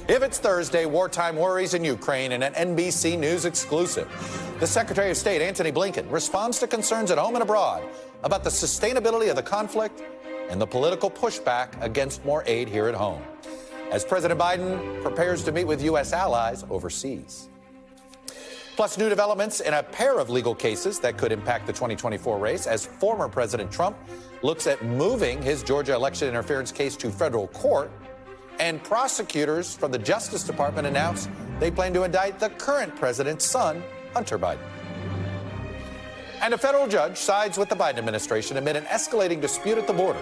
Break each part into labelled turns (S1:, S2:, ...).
S1: If it's Thursday, wartime worries in Ukraine in an NBC News exclusive. The Secretary of State, Antony Blinken, responds to concerns at home and abroad about the sustainability of the conflict and the political pushback against more aid here at home, as President Biden prepares to meet with U.S. allies overseas. Plus, new developments in a pair of legal cases that could impact the 2024 race as former President Trump looks at moving his Georgia election interference case to federal court, and prosecutors from the Justice Department announced they plan to indict the current president's son, Hunter Biden. And a federal judge sides with the Biden administration amid an escalating dispute at the border,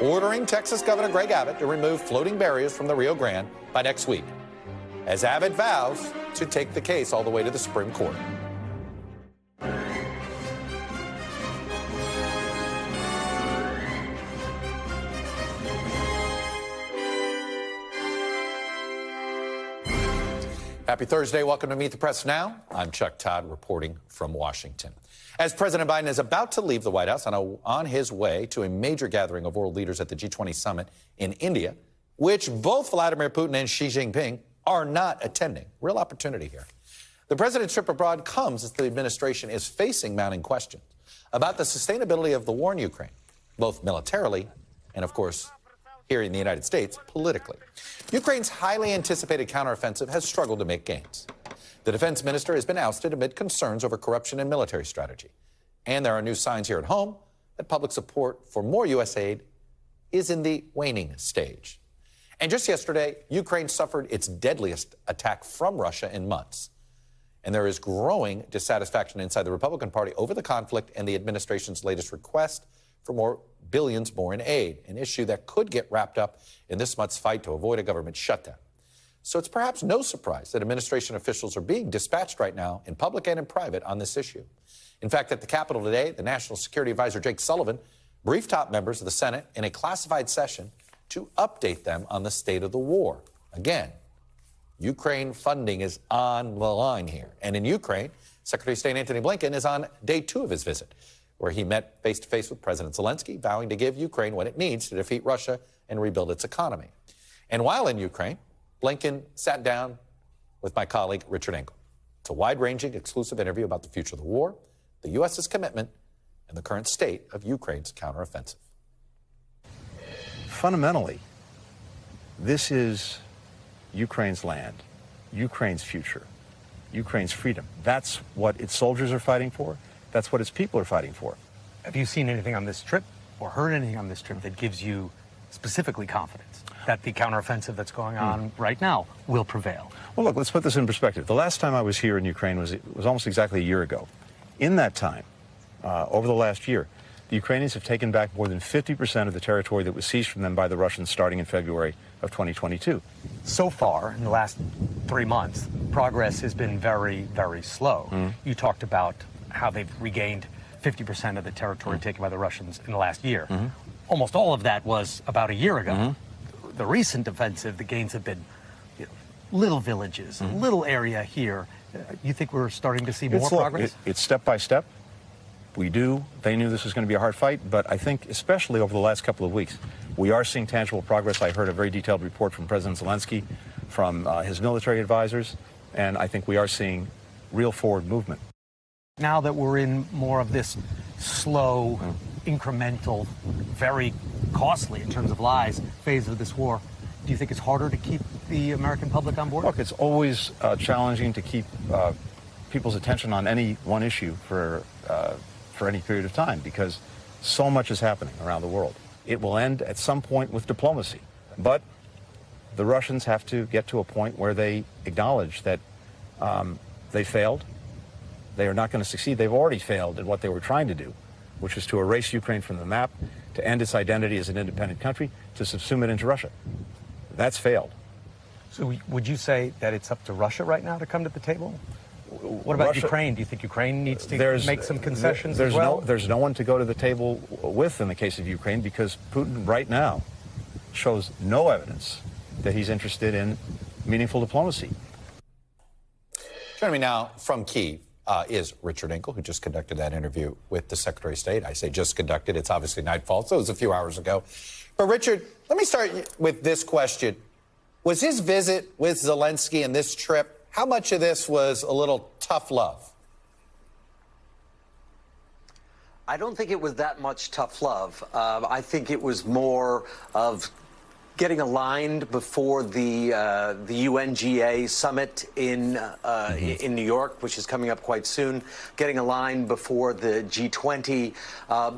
S1: ordering Texas Governor Greg Abbott to remove floating barriers from the Rio Grande by next week, as Abbott vows to take the case all the way to the Supreme Court. Happy Thursday. Welcome to Meet the Press Now. I'm Chuck Todd reporting from Washington. As President Biden is about to leave the White House on his way to a major gathering of world leaders at the G20 summit in India, which both Vladimir Putin and Xi Jinping are not attending. Real opportunity here. The president's trip abroad comes as the administration is facing mounting questions about the sustainability of the war in Ukraine, both militarily and, of course, here in the United States, politically. Ukraine's highly anticipated counteroffensive has struggled to make gains. The defense minister has been ousted amid concerns over corruption and military strategy. And there are new signs here at home that public support for more U.S. aid is in the waning stage. And just yesterday, Ukraine suffered its deadliest attack from Russia in months. And there is growing dissatisfaction inside the Republican Party over the conflict and the administration's latest request for billions more in aid, an issue that could get wrapped up in this month's fight to avoid a government shutdown. So it's perhaps no surprise that administration officials are being dispatched right now in public and in private on this issue. In fact, at the Capitol today, the National Security Advisor Jake Sullivan briefed top members of the Senate in a classified session to update them on the state of the war. Again, Ukraine funding is on the line here. And in Ukraine, Secretary of State Antony Blinken is on day 2 of his visit, where he met face-to-face with President Zelensky, vowing to give Ukraine what it needs to defeat Russia and rebuild its economy. And while in Ukraine, Blinken sat down with my colleague Richard Engel. It's a wide-ranging, exclusive interview about the future of the war, the U.S.'s commitment, and the current state of Ukraine's counteroffensive.
S2: Fundamentally, this is Ukraine's land, Ukraine's future, Ukraine's freedom. That's what its soldiers are fighting for. That's what its people are fighting for.
S3: Have you seen anything on this trip or heard anything on this trip that gives you specifically confidence that the counteroffensive that's going on right now will prevail?
S2: Well, look, let's put this in perspective. The last time I was here in Ukraine was almost exactly a year ago. In that time, over the last year, the Ukrainians have taken back more than 50% of the territory that was seized from them by the Russians starting in February of 2022.
S3: So far, in the last 3 months, progress has been very, very slow. You talked about how they've regained 50% of the territory taken by the Russians in the last year. Almost all of that was about a year ago. The recent offensive, the gains have been little villages, a little area here. You think we're starting to see more progress?
S2: It's step by step. They knew this was going to be a hard fight, but I think especially over the last couple of weeks, we are seeing tangible progress. I heard a very detailed report from President Zelensky, from his military advisors, and I think we are seeing real forward movement.
S3: Now that we're in more of this slow, incremental, very costly in terms of lives phase of this war, do you think it's harder to keep the American public on board?
S2: Look, it's always challenging to keep people's attention on any one issue for any period of time because so much is happening around the world. It will end at some point with diplomacy, but the Russians have to get to a point where they acknowledge that they failed. They are not going to succeed. They've already failed at what they were trying to do, which is to erase Ukraine from the map, to end its identity as an independent country, to subsume it into Russia. That's failed.
S3: So would you say that it's up to Russia right now to come to the table? What about
S2: Russia,
S3: Ukraine? Do you think Ukraine needs to make some concessions as well?
S2: There's no one to go to the table with in the case of Ukraine because Putin right now shows no evidence that he's interested in meaningful diplomacy.
S1: Joining me now from Kyiv is Richard Engel, who just conducted that interview with the Secretary of State. I say just conducted. It's obviously nightfall, so it was a few hours ago. But Richard, let me start with this question. Was his visit with Zelensky and this trip, how much of this was a little tough love?
S4: I don't think it was that much tough love. I think it was more of getting aligned before the UNGA summit in New York, which is coming up quite soon, getting aligned before the G20.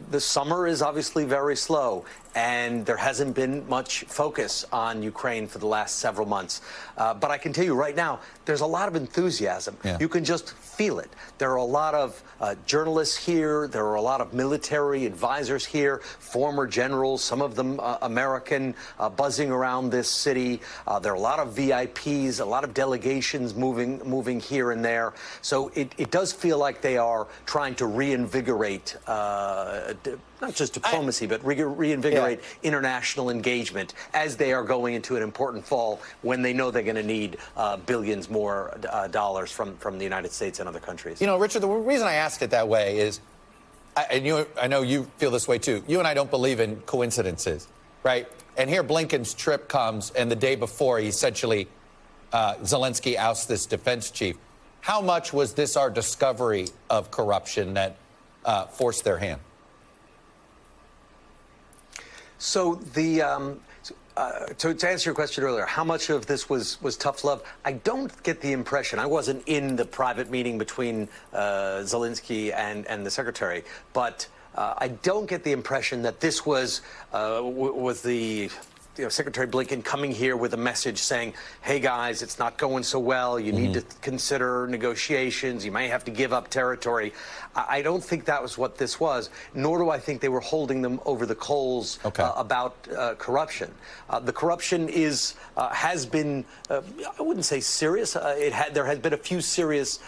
S4: The summer is obviously very slow, and there hasn't been much focus on Ukraine for the last several months. But I can tell you right now, there's a lot of enthusiasm.
S1: Yeah.
S4: You can just feel it. There are a lot of journalists here. There are a lot of military advisors here, former generals, some of them American, buzzing around this city. There are a lot of VIPs, a lot of delegations moving here and there. So it does feel like they are trying to reinvigorate not just diplomacy, but reinvigorate international engagement as they are going into an important fall when they know they're going to need billions more dollars from the United States and other countries.
S1: You know, Richard, the reason I asked it that way is, I know you feel this way too. You and I don't believe in coincidences, right? And here Blinken's trip comes, and the day before, he essentially, Zelensky ousts this defense chief. How much was this our discovery of corruption that forced their hand?
S4: So to answer your question earlier, how much of this was tough love? I don't get the impression. I wasn't in the private meeting between Zelensky and the secretary, but I don't get the impression that this was the Secretary Blinken coming here with a message saying, hey, guys, it's not going so well. You need to consider negotiations. You may have to give up territory. I don't think that was what this was, nor do I think they were holding them over the coals about corruption. The corruption has been, I wouldn't say serious. There has been a few serious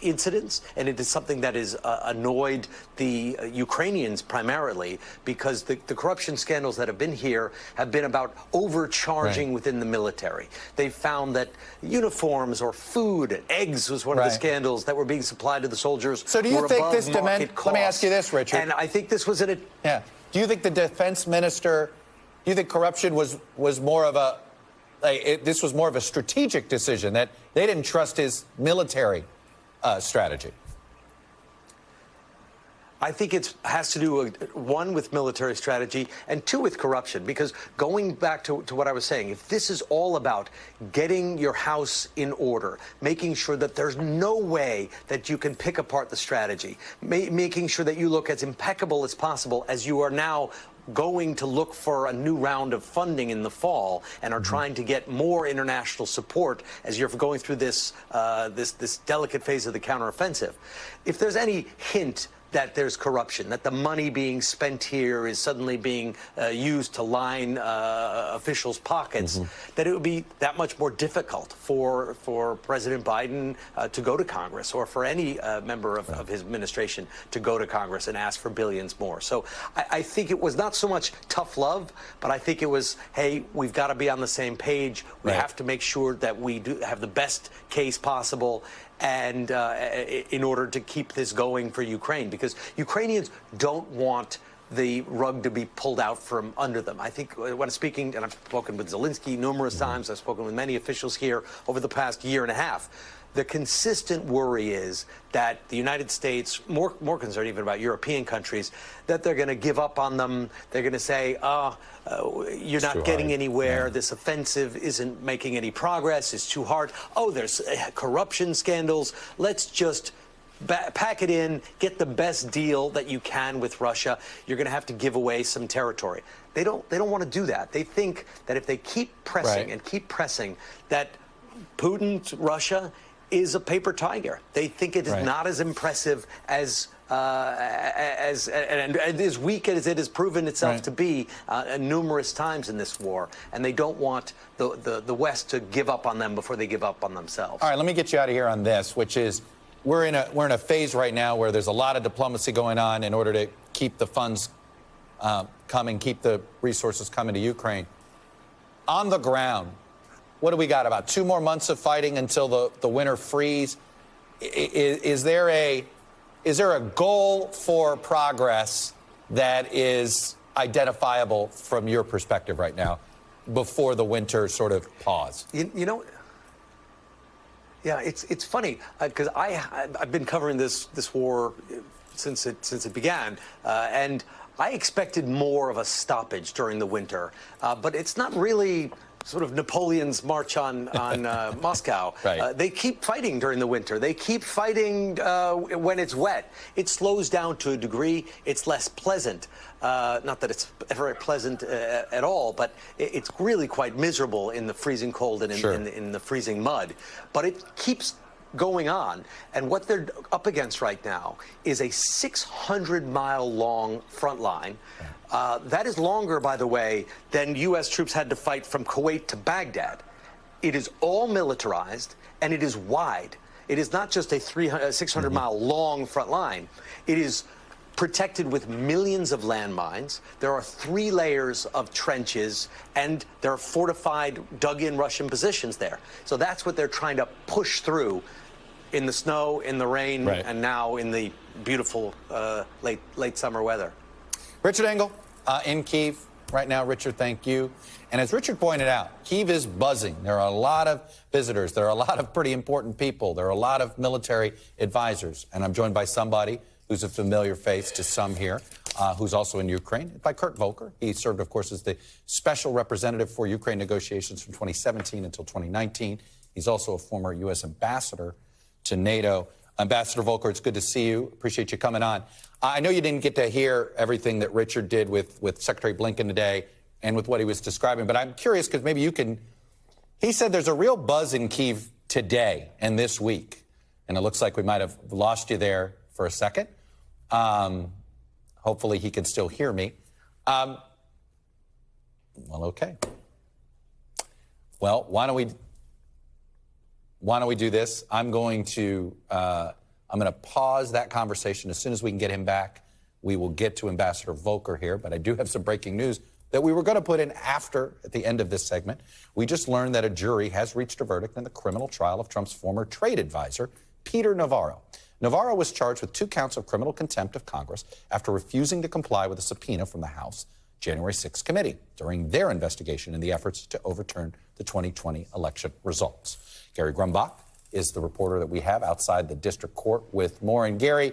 S4: incidents, and it is something that has annoyed the Ukrainians primarily, because the corruption scandals that have been here have been about overcharging within the military. They found that uniforms or food, and eggs was one of the scandals that were being supplied to the soldiers.
S1: So do you think this let me ask you this, Richard.
S4: And I think this was Do
S1: you think the defense minister, do you think corruption was more of a, this was more of a strategic decision, that they didn't trust his military strategy?
S4: I think it has to do, one, with military strategy, and two, with corruption. Because going back to what I was saying, if this is all about getting your house in order, making sure that there's no way that you can pick apart the strategy, making sure that you look as impeccable as possible as you are now going to look for a new round of funding in the fall and are trying to get more international support as you're going through this delicate phase of the counteroffensive. If there's any hint that there's corruption, that the money being spent here is suddenly being used to line officials' pockets, that it would be that much more difficult for President Biden to go to Congress, or for any member of his administration to go to Congress and ask for billions more. So I think it was not so much tough love, but I think it was, hey, we've got to be on the same page. We have to make sure that we do have the best case possible, and in order to keep this going for Ukraine, because Ukrainians don't want the rug to be pulled out from under them. I think when I'm speaking, and I've spoken with Zelensky numerous times, I've spoken with many officials here over the past year and a half, the consistent worry is that the United States, more concerned even about European countries, that they're going to give up on them. They're going to say, you're not getting anywhere. This offensive isn't making any progress. It's too hard. Oh, there's corruption scandals. Let's just pack it in, get the best deal that you can with Russia. You're going to have to give away some territory. They don't want to do that. They think that if they keep pressing and keep pressing, that Putin's Russia is a paper tiger. They think it is not as impressive as and as weak as it has proven itself to be numerous times in this war. And they don't want the West to give up on them before they give up on themselves.
S1: All right, let me get you out of here on this, which is we're in a phase right now where there's a lot of diplomacy going on in order to keep the funds coming, keep the resources coming to Ukraine. On the ground, what do we got? About 2 more months of fighting until the winter freeze. Is there a goal for progress that is identifiable from your perspective right now? before the winter sort of pause?
S4: You know, yeah, it's funny because I've been covering this war since it began, and I expected more of a stoppage during the winter, but it's not really sort of Napoleon's march on Moscow.
S1: Right.
S4: They keep fighting during the winter. They keep fighting when it's wet. It slows down to a degree. It's less pleasant. Not that it's very pleasant at all, but it's really quite miserable in the freezing cold and in the freezing mud. But it keeps going on. And what they're up against right now is a 600-mile long front line. That is longer, by the way, than U.S. troops had to fight from Kuwait to Baghdad. It is all militarized, and it is wide. It is not just a 600-mile long front line. It is protected with millions of landmines. There are 3 layers of trenches, and there are fortified, dug-in Russian positions there. So that's what they're trying to push through in the snow, in the rain, and now in the beautiful late summer weather.
S1: Richard Engel in Kyiv right now. Richard, thank you. And as Richard pointed out, Kyiv is buzzing. There are a lot of visitors. There are a lot of pretty important people. There are a lot of military advisors. And I'm joined by somebody who's a familiar face to some here, who's also in Ukraine, by Kurt Volker. He served, of course, as the special representative for Ukraine negotiations from 2017 until 2019. He's also a former U.S. ambassador to NATO. Ambassador Volker, it's good to see you. Appreciate you coming on. I know you didn't get to hear everything that Richard did with Secretary Blinken today and with what he was describing, but I'm curious because maybe you can. He said there's a real buzz in Kyiv today and this week, and it looks like we might have lost you there for a second. Hopefully he can still hear me. Well, okay. Well, why don't we do this? I'm going to pause that conversation. As soon as we can get him back, we will get to Ambassador Volker here. But I do have some breaking news that we were going to put in at the end of this segment. We just learned that a jury has reached a verdict in the criminal trial of Trump's former trade advisor, Peter Navarro. Navarro was charged with 2 counts of criminal contempt of Congress after refusing to comply with a subpoena from the House January 6 committee during their investigation in the efforts to overturn the 2020 election results. Gary Grumbach is the reporter that we have outside the district court with more. And Gary,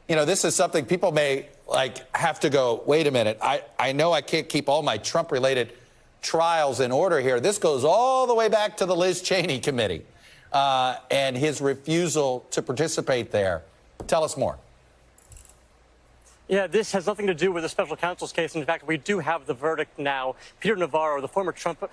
S1: you know, this is something people may have to go, wait a minute, I know I can't keep all my Trump-related trials in order here. This goes all the way back to the Liz Cheney committee and his refusal to participate there. Tell us more.
S5: Yeah, this has nothing to do with the special counsel's case. In fact, we do have the verdict now. Peter Navarro, the former Trump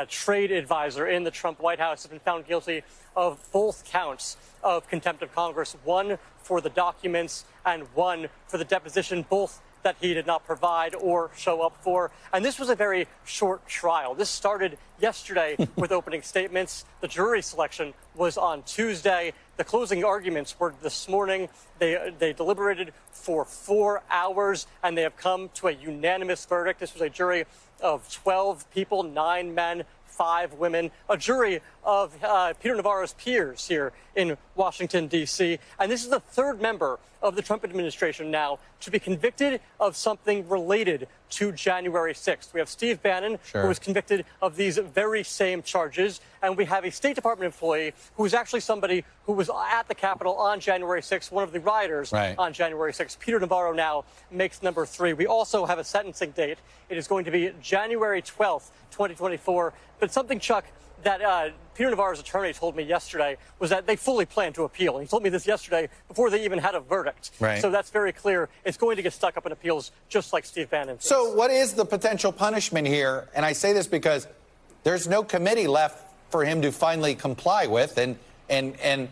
S5: trade advisor in the Trump White House, has been found guilty of both counts of contempt of Congress, 1 for the documents and 1 for the deposition, both that he did not provide or show up for. And this was a very short trial. This started yesterday with opening statements. The jury selection was on Tuesday. The closing arguments were this morning. They deliberated for 4 hours, and they have come to a unanimous verdict. This was a jury of 12 people, 9 men, 5 women, a jury of Peter Navarro's peers here in Washington, D.C. And this is the 3rd member of the Trump administration now to be convicted of something related to January 6th. We have Steve Bannon, who was convicted of these very same charges, and we have a State Department employee who is actually somebody who was at the Capitol on January 6th, one of the rioters on January 6th. Peter Navarro now makes number 3. We also have a sentencing date. It is going to be January 12th, 2024. But something, Chuck, that Peter Navarro's attorney told me yesterday was that they fully plan to appeal. He told me this yesterday before they even had a verdict. So that's very clear. It's going to get stuck up in appeals, just like Steve Bannon.
S1: So what is the potential punishment here? And I say this because there's no committee left for him to finally comply with. And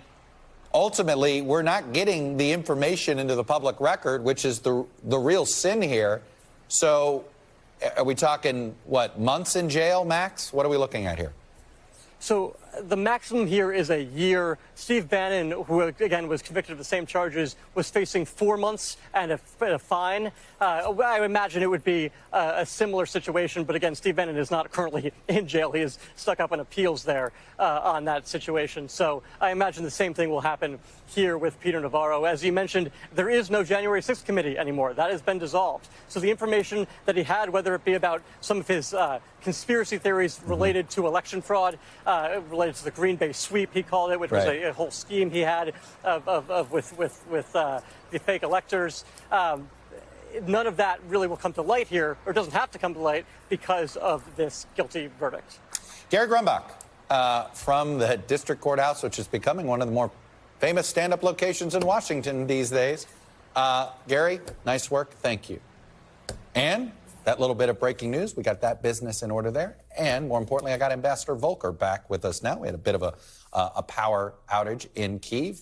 S1: ultimately, we're not getting the information into the public record, which is the real sin here. So are we talking, what, months in jail, max? What are we looking at here?
S5: So the maximum here is a year. Steve Bannon, who again was convicted of the same charges, was facing 4 months and a fine. I imagine it would be a similar situation, but again, Steve Bannon is not currently in jail. He is stuck up in appeals there on that situation. So I imagine the same thing will happen here with Peter Navarro. As you mentioned, there is no January 6th committee anymore. That has been dissolved. So the information that he had, whether it be about some of his conspiracy theories related to election fraud, related to the Green Bay sweep, he called it, which was a whole scheme he had with the fake electors. None of that really will come to light here, or doesn't have to come to light, because of this guilty verdict.
S1: Gary Grumbach from the district courthouse, which is becoming one of the more famous stand-up locations in Washington these days. Gary, nice work. Thank you. And that little bit of breaking news, we got that business in order there. And more importantly, I got Ambassador Volker back with us now. We had a bit of a power outage in Kyiv.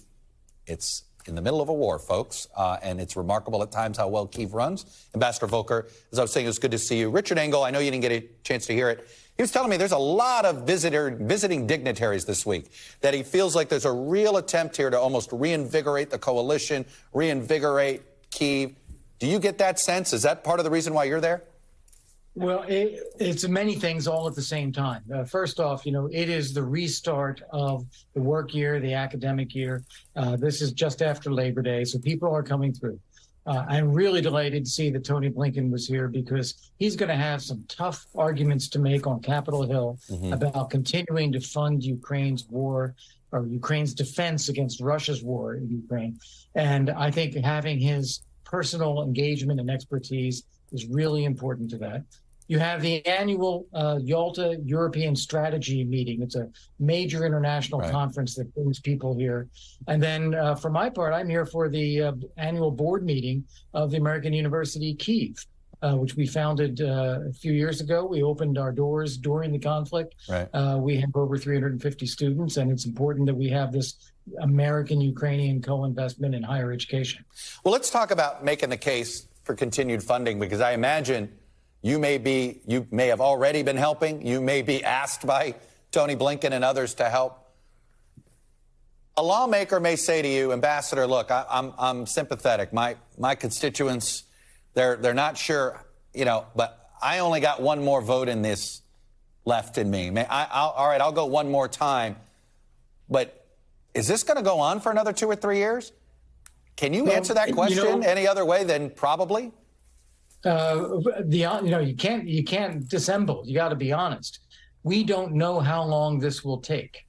S1: It's in the middle of a war, folks, and it's remarkable at times how well Kyiv runs. Ambassador Volker, as I was saying, it was good to see you. Richard Engel, I know you didn't get a chance to hear it. He was telling me there's a lot of visiting dignitaries this week, that he feels like there's a real attempt here to almost reinvigorate the coalition, reinvigorate Kyiv. Do you get that sense? Is that part of the reason why you're there?
S6: Well, it's many things all at the same time. First off, it is the restart of the work year, the academic year. This is just after Labor Day, so people are coming through. I'm really delighted to see that Tony Blinken was here, because he's going to have some tough arguments to make on Capitol Hill about continuing to fund Ukraine's war, or Ukraine's defense against Russia's war in Ukraine. And I think having his personal engagement and expertise is really important to that. You have the annual Yalta European Strategy meeting. It's a major international conference that brings people here. And then for my part, I'm here for the annual board meeting of the American University Kyiv, which we founded a few years ago. We opened our doors during the conflict. We have over 350 students, and it's important that we have this American-Ukrainian co-investment in higher education.
S1: Well, let's talk about making the case for continued funding, because I imagine you may have already been helping. You may be asked by Tony Blinken and others to help. A lawmaker may say to you, Ambassador, look, I'm sympathetic. My constituents, they're not sure, but I only got one more vote in this left in me. All right, I'll go one more time. But is this going to go on for another 2 or 3 years? Can you answer that question any other way than probably?
S6: You can't dissemble. You got to be honest. We don't know how long this will take.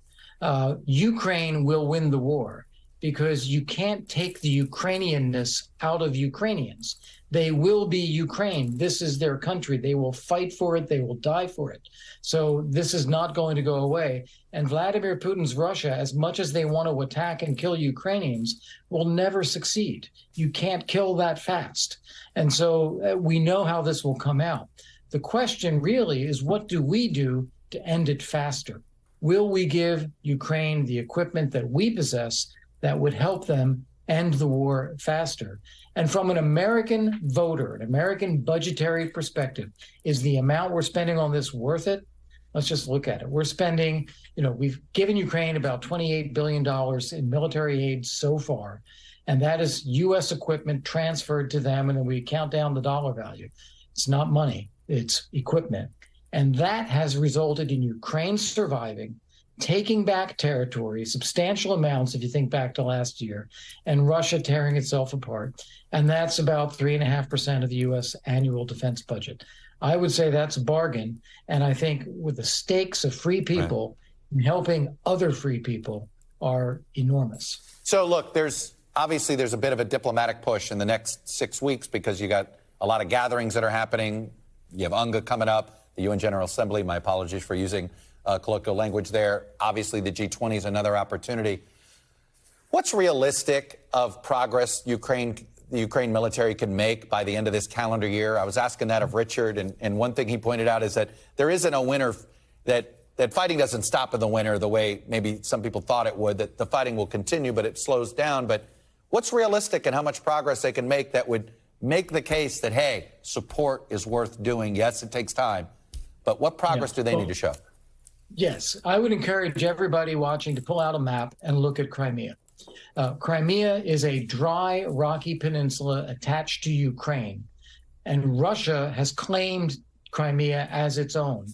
S6: Ukraine will win the war, because you can't take the Ukrainianness out of Ukrainians. They will be Ukraine. This is their country. They will fight for it. They will die for it. So this is not going to go away. And Vladimir Putin's Russia, as much as they want to attack and kill Ukrainians, will never succeed. You can't kill that fast. And so we know how this will come out. The question really is, what do we do to end it faster? Will we give Ukraine the equipment that we possess that would help them end the war faster? And from an American voter, an American budgetary perspective, is the amount we're spending on this worth it? Let's just look at it. We're spending, we've given Ukraine about $28 billion in military aid so far, and that is U.S. equipment transferred to them, and then we count down the dollar value. It's not money, it's equipment. And that has resulted in Ukraine surviving, taking back territory, substantial amounts if you think back to last year, and Russia tearing itself apart. And that's about 3.5% of the U.S. annual defense budget. I would say that's a bargain. And I think with the stakes of free people and helping other free people are enormous.
S1: So look, there's a bit of a diplomatic push in the next 6 weeks, because you got a lot of gatherings that are happening. You have UNGA coming up, the UN General Assembly. My apologies for using colloquial language there. Obviously, the G20 is another opportunity. What's realistic of progress the Ukraine military can make by the end of this calendar year? I was asking that of Richard, and one thing he pointed out is that there isn't a winter, that fighting doesn't stop in the winter the way maybe some people thought it would, that the fighting will continue, but it slows down. But what's realistic and how much progress they can make that would make the case that, hey, support is worth doing? Yes, it takes time, but what progress do they need to show?
S6: Yes, I would encourage everybody watching to pull out a map and look at Crimea. Crimea is a dry, rocky peninsula attached to Ukraine, and Russia has claimed Crimea as its own,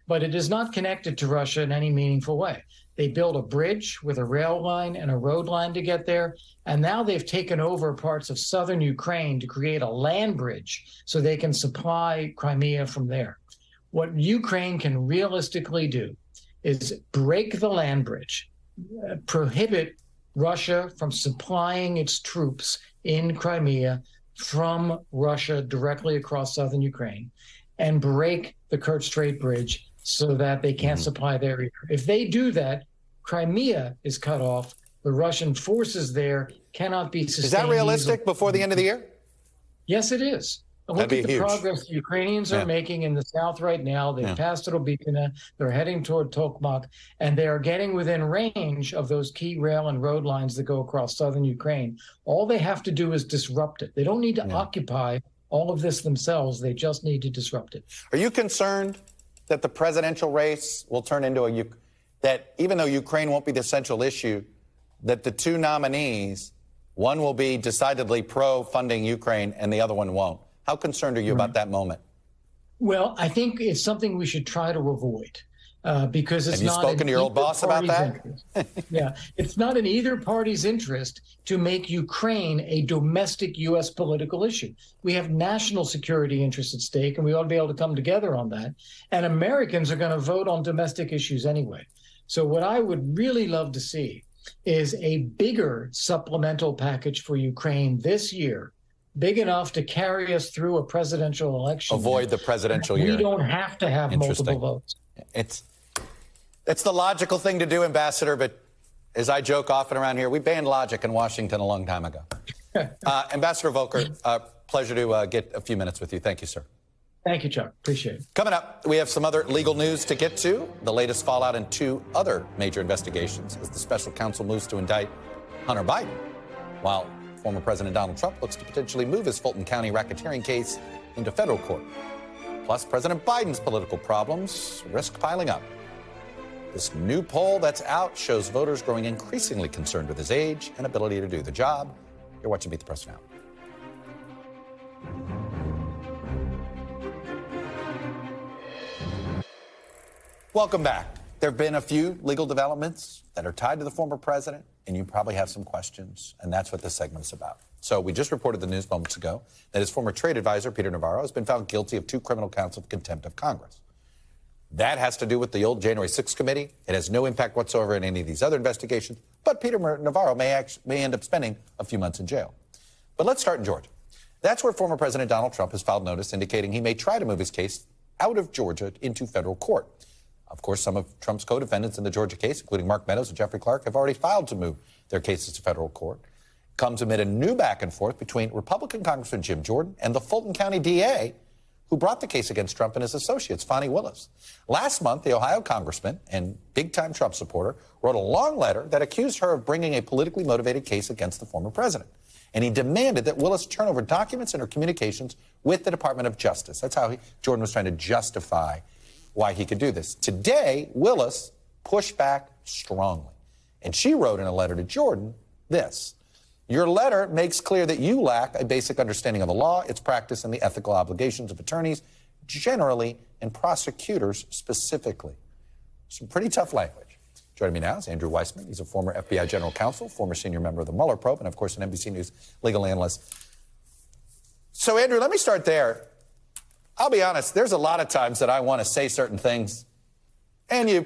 S6: but it is not connected to Russia in any meaningful way. They built a bridge with a rail line and a road line to get there, and now they've taken over parts of southern Ukraine to create a land bridge so they can supply Crimea from there. What Ukraine can realistically do is break the land bridge, prohibit Russia from supplying its troops in Crimea from Russia directly across southern Ukraine, and break the Kurt Strait Bridge so that they can't supply their area. If they do that, Crimea is cut off. The Russian forces there cannot be sustained.
S1: Is that realistic before the end of the year?
S6: Yes, it is. Look at the progress the Ukrainians are making in the south right now. They've passed Robikina. They're heading toward Tokmak, and they are getting within range of those key rail and road lines that go across southern Ukraine. All they have to do is disrupt it. They don't need to occupy all of this themselves. They just need to disrupt it.
S1: Are you concerned that the presidential race will turn into that even though Ukraine won't be the central issue, that the two nominees, one will be decidedly pro-funding Ukraine and the other one won't? How concerned are you about that moment?
S6: Well, I think it's something we should try to avoid because it's not. Have you
S1: spoken to your old boss about that?
S6: Yeah, it's not in either party's interest to make Ukraine a domestic U.S. political issue. We have national security interests at stake, and we ought to be able to come together on that. And Americans are going to vote on domestic issues anyway. So what I would really love to see is a bigger supplemental package for Ukraine this year, big enough to carry us through a presidential election.
S1: Avoid the presidential year.
S6: We don't have to have multiple votes.
S1: It's the logical thing to do, Ambassador, but as I joke often around here, we banned logic in Washington a long time ago. Ambassador Volker, pleasure to get a few minutes with you. Thank you, sir.
S6: Thank you, Chuck. Appreciate it.
S1: Coming up, we have some other legal news to get to. The latest fallout in two other major investigations as the special counsel moves to indict Hunter Biden, while former President Donald Trump looks to potentially move his Fulton County racketeering case into federal court. Plus, President Biden's political problems risk piling up. This new poll that's out shows voters growing increasingly concerned with his age and ability to do the job. You're watching Meet the Press Now. Welcome back. There have been a few legal developments that are tied to the former president, and you probably have some questions, and that's what this segment is about. So we just reported the news moments ago that his former trade advisor, Peter Navarro, has been found guilty of 2 criminal counts of contempt of Congress. That has to do with the old January 6th committee. It has no impact whatsoever in any of these other investigations, but Peter Navarro may end up spending a few months in jail. But let's start in Georgia. That's where former President Donald Trump has filed notice indicating he may try to move his case out of Georgia into federal court. Of course, some of Trump's co-defendants in the Georgia case, including Mark Meadows and Jeffrey Clark, have already filed to move their cases to federal court. Comes amid a new back and forth between Republican Congressman Jim Jordan and the Fulton County DA, who brought the case against Trump and his associates, Fani Willis. Last month, the Ohio congressman and big-time Trump supporter wrote a long letter that accused her of bringing a politically motivated case against the former president. And he demanded that Willis turn over documents in her communications with the Department of Justice. That's how Jordan was trying to justify why he could do this. Today, Willis pushed back strongly. And she wrote in a letter to Jordan this: "Your letter makes clear that you lack a basic understanding of the law, its practice, and the ethical obligations of attorneys generally and prosecutors specifically." Some pretty tough language. Joining me now is Andrew Weissman. He's a former FBI general counsel, former senior member of the Mueller probe, and of course an NBC News legal analyst. So Andrew, let me start there. I'll be honest, there's a lot of times that I want to say certain things, and you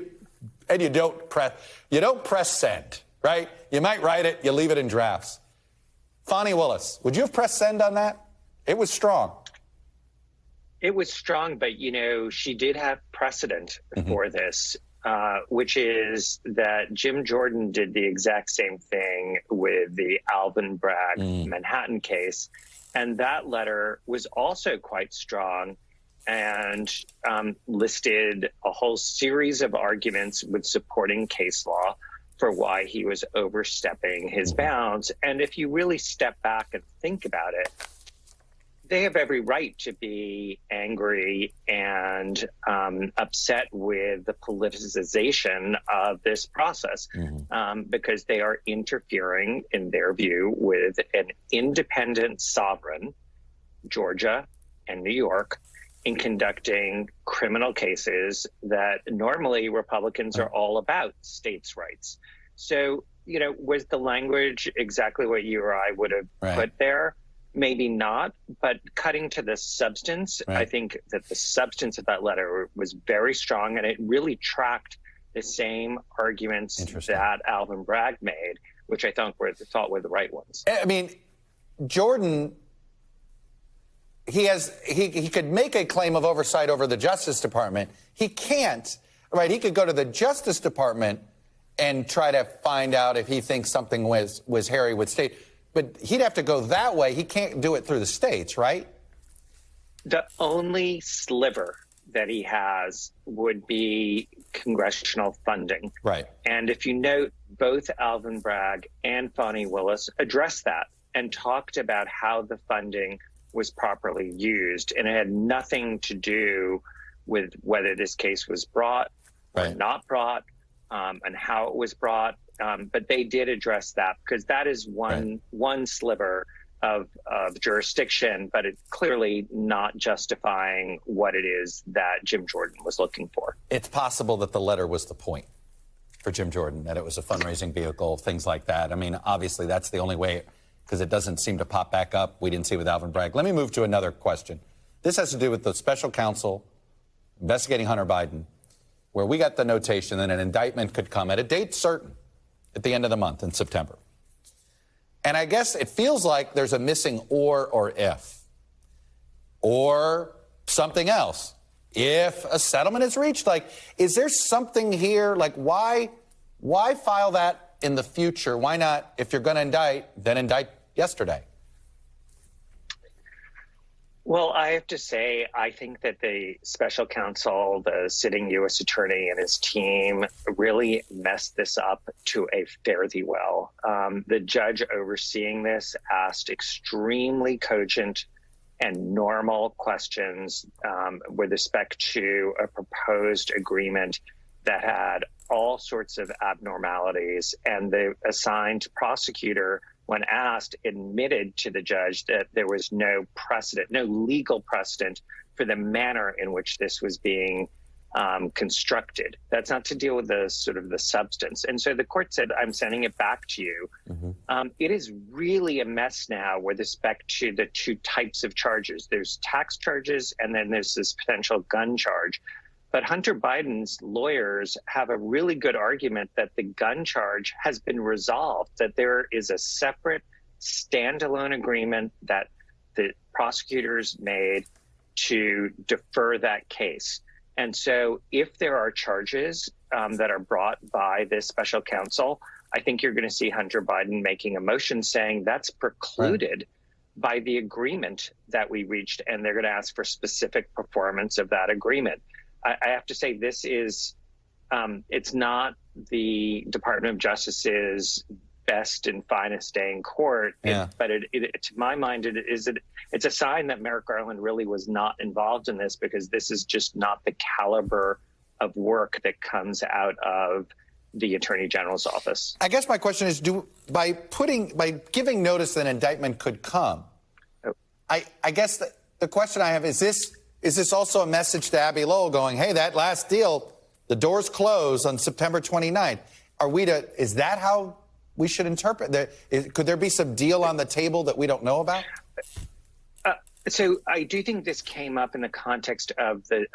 S1: don't press send, right? You might write it, you leave it in drafts. Fani Willis, would you have pressed send on that? It was strong.
S7: It was strong, but, she did have precedent for this, which is that Jim Jordan did the exact same thing with the Alvin Bragg Manhattan case. And that letter was also quite strong and listed a whole series of arguments with supporting case law for why he was overstepping his bounds. And if you really step back and think about it, they have every right to be angry and upset with the politicization of this process, because they are interfering, in their view, with an independent sovereign, Georgia and New York, in conducting criminal cases that normally Republicans are all about states' rights. So, you know, was the language exactly what you or I would have put there? Maybe not, but cutting to the substance, I think that the substance of that letter was very strong, and it really tracked the same arguments that Alvin Bragg made, which I thought were the right ones.
S1: I mean, Jordan, he could make a claim of oversight over the Justice Department. He can't, right? He could go to the Justice Department and try to find out if he thinks something was hairy with state. But he'd have to go that way. He can't do it through the states, right?
S7: The only sliver that he has would be congressional funding.
S1: Right.
S7: And if you note, both Alvin Bragg and Fani Willis addressed that and talked about how the funding was properly used. And it had nothing to do with whether this case was brought or not brought, and how it was brought. But they did address that, because that is one sliver of jurisdiction, but it's clearly not justifying what it is that Jim Jordan was looking for.
S1: It's possible that the letter was the point for Jim Jordan, that it was a fundraising vehicle, things like that. I mean, obviously, that's the only way, because it doesn't seem to pop back up. We didn't see it with Alvin Bragg. Let me move to another question. This has to do with the special counsel investigating Hunter Biden, where we got the notation that an indictment could come at a date certain at the end of the month in September. And I guess it feels like there's a missing or if, or something else. If a settlement is reached, like, is there something here? Like, why file that in the future? Why not, if you're going to indict, then indict yesterday?
S7: Well, I have to say, I think that the special counsel, the sitting U.S. attorney and his team really messed this up to a fare-thee well. The judge overseeing this asked extremely cogent and normal questions with respect to a proposed agreement that had all sorts of abnormalities, and the assigned prosecutor, when asked, admitted to the judge that there was no precedent, no legal precedent for the manner in which this was being constructed. That's not to deal with the sort of the substance. And so the court said, I'm sending it back to you. It is really a mess now with respect to the two types of charges. There's tax charges, and then there's this potential gun charge. But Hunter Biden's lawyers have a really good argument that the gun charge has been resolved, that there is a separate standalone agreement that the prosecutors made to defer that case. And so if there are charges that are brought by this special counsel, I think you're going to see Hunter Biden making a motion saying that's precluded by the agreement that we reached, and they're going to ask for specific performance of that agreement. I have to say, this is, it's not the Department of Justice's best and finest day in court, but to my mind, it's a sign that Merrick Garland really was not involved in this, because this is just not the caliber of work that comes out of the Attorney General's office.
S1: I guess my question is, by giving notice that an indictment could come, I guess the question I have is this also a message to Abbe Lowell going, hey, that last deal, the doors close on September 29th. Is that how we should interpret that? Could there be some deal on the table that we don't know about?
S7: So I do think this came up in the context of the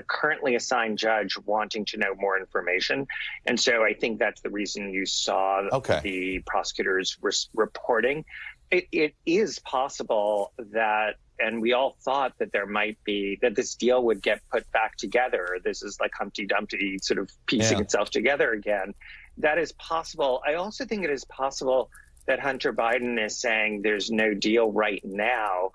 S7: currently assigned judge wanting to know more information. And so I think that's the reason you saw the prosecutors reporting. It is possible that, and we all thought that that this deal would get put back together. This is like Humpty Dumpty sort of piecing itself together again. That is possible. I also think it is possible that Hunter Biden is saying there's no deal right now,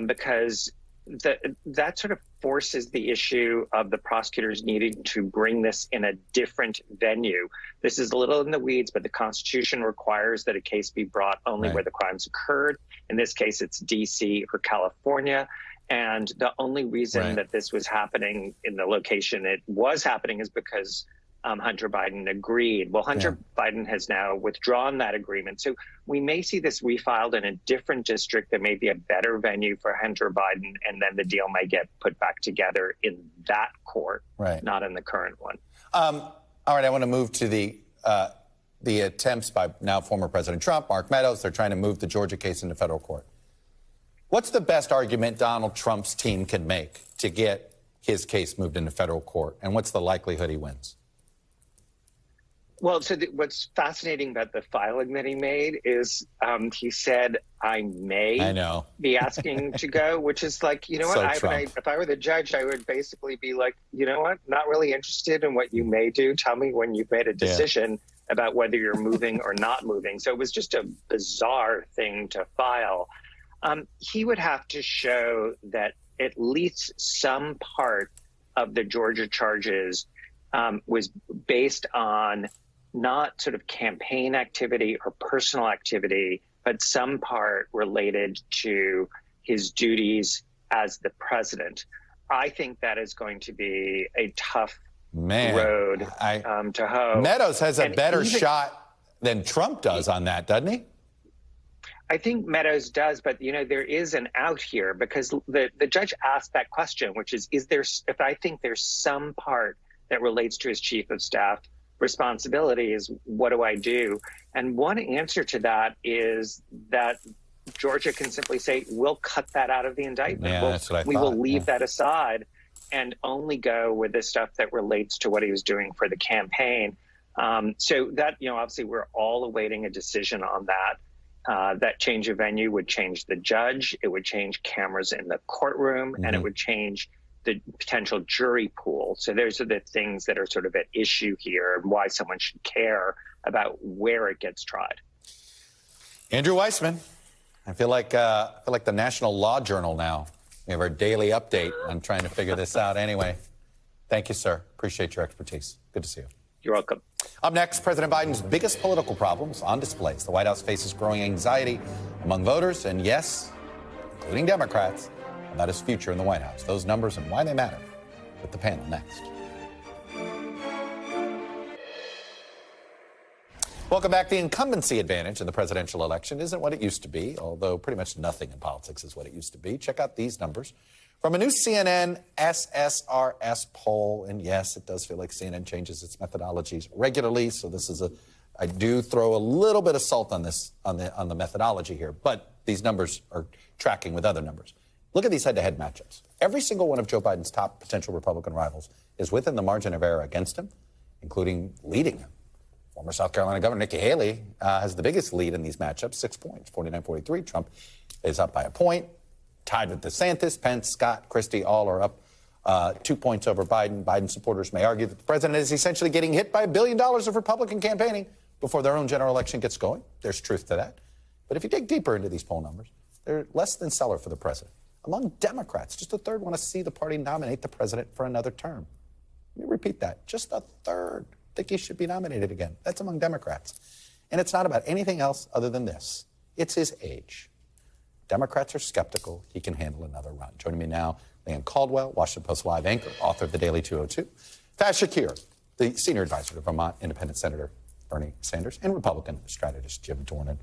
S7: because that sort of forces the issue of the prosecutors needing to bring this in a different venue. This is a little in the weeds, but the Constitution requires that a case be brought only where the crimes occurred. In this case, it's D.C. or California. And the only reason that this was happening in the location it was happening is because Hunter Biden agreed. Well, Hunter Biden has now withdrawn that agreement. So we may see this refiled in a different district that may be a better venue for Hunter Biden, and then the deal may get put back together in that court, not in the current one.
S1: All right, I want to move to the attempts by now former President Trump, Mark Meadows. They're trying to move the Georgia case into federal court. What's the best argument Donald Trump's team can make to get his case moved into federal court, and what's the likelihood he wins?
S7: Well, so what's fascinating about the filing that he made is he said, I may be asking to go, which is like, you know what, if I were the judge, I would basically be like, you know what, not really interested in what you may do. Tell me when you've made a decision about whether you're moving or not moving. So it was just a bizarre thing to file. He would have to show that at least some part of the Georgia charges was based on not sort of campaign activity or personal activity, but some part related to his duties as the president. I think that is going to be a tough road to hoe.
S1: Meadows has a better shot than Trump does on that, doesn't he?
S7: I think Meadows does, but, you know, there is an out here because the judge asked that question, which is there, if I think there's some part that relates to his chief of staff responsibilities, what do I do? And one answer to that is that Georgia can simply say, we'll cut that out of the indictment.
S1: Yeah, that's what I thought.
S7: We will leave that aside and only go with the stuff that relates to what he was doing for the campaign. So that, you know, obviously we're all awaiting a decision on that. That change of venue would change the judge, it would change cameras in the courtroom, and it would change the potential jury pool. So those are the things that are sort of at issue here and why someone should care about where it gets tried.
S1: Andrew Weissman, I feel like the National Law Journal now. We have our daily update on trying to figure this out. Anyway, thank you, sir. Appreciate your expertise. Good to see you.
S7: You're welcome.
S1: Up next, President Biden's biggest political problems on display. The White House faces growing anxiety among voters and, yes, including Democrats, about his future in the White House. Those numbers and why they matter with the panel next. Welcome back. The incumbency advantage in the presidential election isn't what it used to be, although pretty much nothing in politics is what it used to be. Check out these numbers from a new CNN SSRS poll. And yes, it does feel like CNN changes its methodologies regularly. So this is I do throw a little bit of salt on this, on the methodology here, but these numbers are tracking with other numbers. Look at these head-to-head matchups. Every single one of Joe Biden's top potential Republican rivals is within the margin of error against him, including leading him. Former South Carolina Governor Nikki Haley has the biggest lead in these matchups, 6 points, 49-43. Trump is up by a point, tied with DeSantis, Pence, Scott, Christie, all are up 2 points over Biden. Biden supporters may argue that the president is essentially getting hit by $1 billion of Republican campaigning before their own general election gets going. There's truth to that. But if you dig deeper into these poll numbers, they're less than stellar for the president. Among Democrats, just a third want to see the party nominate the president for another term. Let me repeat that. Just a third think he should be nominated again. That's among Democrats. And it's not about anything else other than this. It's his age. Democrats are skeptical he can handle another run. Joining me now, Leanne Caldwell, Washington Post Live anchor, author of the Daily 202. Faz Shakir, the senior advisor to Vermont Independent Senator Bernie Sanders, and Republican strategist Jim Dornan.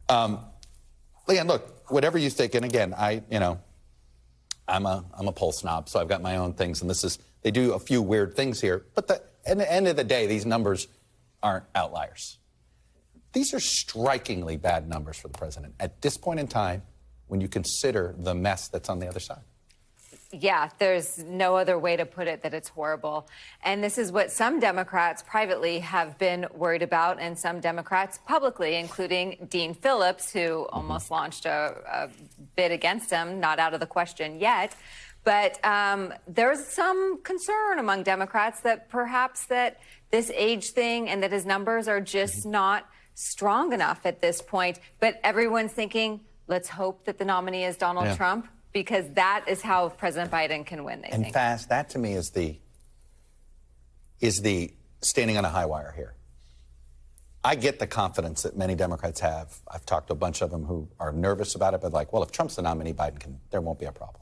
S1: Leanne, look, whatever you think, and again, I'm a poll snob, so I've got my own things, and they do a few weird things here, but at the end of the day, these numbers aren't outliers. These are strikingly bad numbers for the president at this point in time when you consider the mess that's on the other side.
S8: Yeah, there's no other way to put it that it's horrible. And this is what some Democrats privately have been worried about, and some Democrats publicly, including Dean Phillips, who almost launched a bid against him, not out of the question yet. But there's some concern among Democrats that perhaps that this age thing and that his numbers are just not strong enough at this point. But everyone's thinking, let's hope that the nominee is Donald Trump. because that is how President Biden can win, they
S1: And
S8: think.
S1: fast, that to me is the standing on a high wire here. I get the confidence that many Democrats have. I've talked to a bunch of them who are nervous about it, but like, well, if Trump's the nominee, there won't be a problem.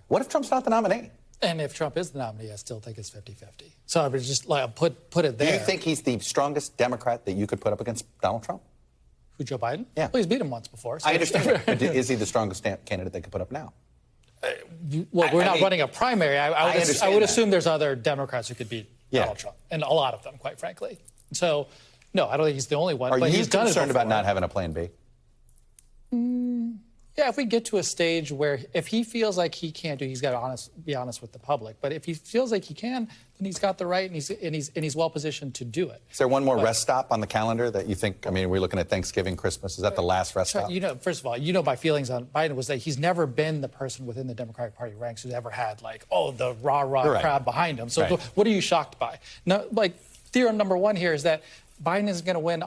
S1: What if Trump's not the nominee?
S9: And if Trump is the nominee, I still think it's 50-50. So I would just like put it there.
S1: Do you think he's the strongest Democrat that you could put up against Donald Trump?
S9: Who, Joe Biden?
S1: Yeah.
S9: Well, he's beat him once before. So
S1: I understand. But is he the strongest candidate they could put up now?
S9: Well, we're not running a primary. I would assume there's other Democrats who could beat Donald Trump, and a lot of them, quite frankly. So, no, I don't think he's the only one.
S1: Are
S9: but
S1: you
S9: he's done
S1: concerned
S9: it
S1: about not having a plan B?
S9: Yeah, if we get to a stage where if he feels like he can't do, he's got to be honest with the public. But if he feels like he can, then he's got the right, and he's well positioned to do it.
S1: Is there one more rest stop on the calendar that you think? I mean, we're looking at Thanksgiving, Christmas. Is that the last rest stop?
S9: You know, first of all, my feelings on Biden was that he's never been the person within the Democratic Party ranks who's ever had the rah crowd behind him. So what are you shocked by? No, theorem number one here is that Biden is going to win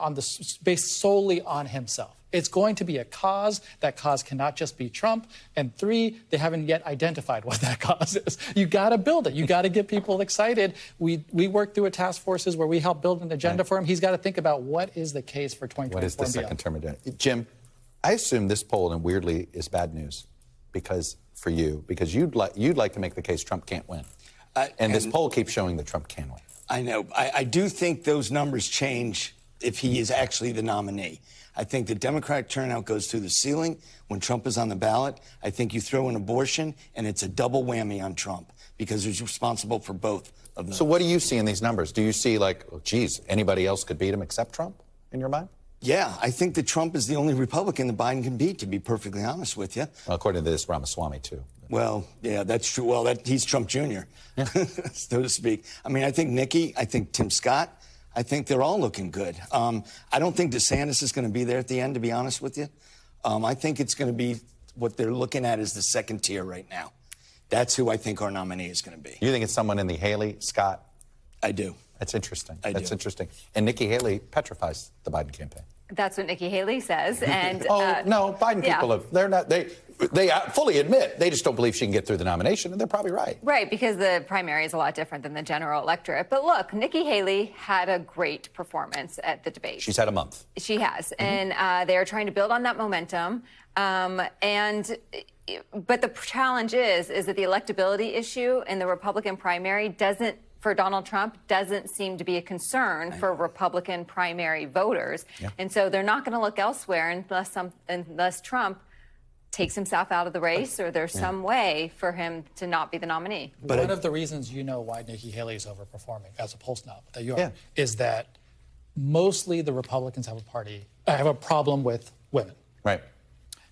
S9: based solely on himself. It's going to be a cause. That cause cannot just be Trump. And 3, they haven't yet identified what that cause is. You got to build it. You got to get people excited. We work through a task forces where we help build an agenda for him. He's got to think about what is the case for 2024.
S1: What is the second term agenda? Jim, I assume this poll, and weirdly, is bad news because you'd like to make the case Trump can't win. And this poll keeps showing that Trump can win.
S10: I know. I do think those numbers change if he is actually the nominee. I think the Democratic turnout goes through the ceiling when Trump is on the ballot. I think you throw in abortion, and it's a double whammy on Trump because he's responsible for both of them.
S1: So what do you see in these numbers? Do you see anybody else could beat him except Trump in your mind?
S10: Yeah, I think that Trump is the only Republican that Biden can beat, to be perfectly honest with you.
S1: Well, according to this Ramaswamy, too.
S10: Well, yeah, that's true. Well, he's Trump Jr., so to speak. I mean, I think Nikki, I think Tim Scott, I think they're all looking good. I don't think DeSantis is going to be there at the end, to be honest with you. I think it's going to be what they're looking at is the second tier right now. That's who I think our nominee is going to be.
S1: You think it's someone in the Haley, Scott?
S10: I do.
S1: That's interesting.
S10: That's
S1: interesting. And Nikki Haley petrifies the Biden campaign.
S8: That's what Nikki Haley says. And
S1: no, Biden people they fully admit they just don't believe she can get through the nomination, and they're probably right.
S8: Right, because the primary is a lot different than the general electorate. But look, Nikki Haley had a great performance at the debate.
S1: She's had a month.
S8: She has, and they are trying to build on that momentum. But the challenge is that the electability issue in the Republican primary for Donald Trump doesn't seem to be a concern for Republican primary voters. Yeah. And so they're not going to look elsewhere unless Trump takes himself out of the race or there's some way for him to not be the nominee.
S9: But one of the reasons why Nikki Haley is overperforming as a poll snob that you are is that mostly the Republicans have a problem with women.
S1: Right.